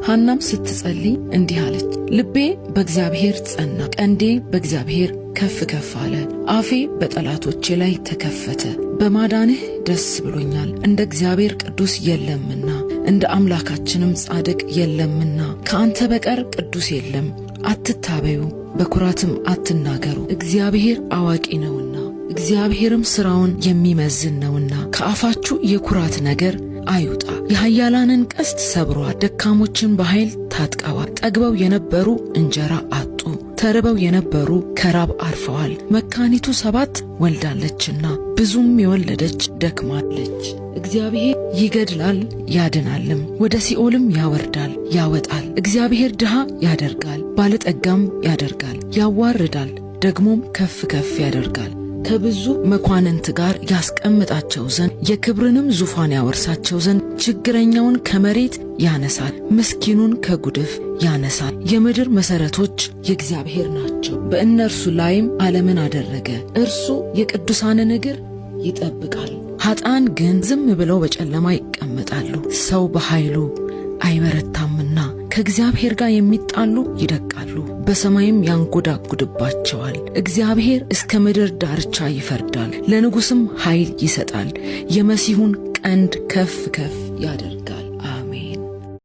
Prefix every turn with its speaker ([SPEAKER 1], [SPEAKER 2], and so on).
[SPEAKER 1] ሐናም ስትጸልይ እንዲህ አለች፣ ልቤ በእግዚአብሔር ጸና፣ ቀንዴ በእግዚአብሔር ከፍ ከፍ አለ። አፌ በጠላቶቼ ላይ ተከፈተ። በማዳንህ ደስ ብሎኛል። እንደ እግዚአብሔር ቅዱስ የለምና እንደ አምላካችንም ጻድቅ የለምና። ከአንተ በቀር ቅዱስ የለም። አትታበዩ፣ በኩራትም አትናገሩ። እግዚአብሔር አዋቂ ነውና እግዚአብሔርም ሥራውን የሚመዝን ነውና። ከአፋችሁ የኩራት ነገር አይውጣ። የኃያላንን ቀስት ሰብሯል፣ ደካሞችን በኃይል ታጥቀዋል። ጠግበው የነበሩ እንጀራ አጡ፣ ተርበው የነበሩ ከራብ አርፈዋል። መካኒቱ 7 ወልዳለችና ብዙም የወለደች ደክማለች። እግዚአብሔር ይገድላል ያድናልም፣ ወደ ሲኦልም ያወርዳል ያወጣል። እግዚአብሔር ድሃ ያደርጋል፣ ባለጠጋም ያደርጋል፣ ያዋርዳል፣ ደግሞም ከፍ ከፍ ያደርጋል። ከብዙ መኳንንት ጋር ያስቀምጣቸው ዘንድ የክብርንም ዙፋን ያወርሳቸው ዘንድ ችግረኛውን ከመሬት ያነሳል፣ ምስኪኑን ከጉድፍ ያነሳል። የምድር መሠረቶች የእግዚአብሔር ናቸው፣ በእነርሱ ላይም ዓለምን አደረገ። እርሱ የቅዱሳንን እግር ይጠብቃል። ኃጥአን ግን ዝም ብለው በጨለማ ይቀመጣሉ። ሰው በኃይሉ አይበረታምና ከእግዚአብሔር ጋር የሚጣሉ ይደቃሉ፣ በሰማይም ያንጎዳጉድባቸዋል። እግዚአብሔር እስከ ምድር ዳርቻ ይፈርዳል፣ ለንጉሥም ኃይል ይሰጣል፣ የመሲሁን ቀንድ ከፍ ከፍ ያደርጋል።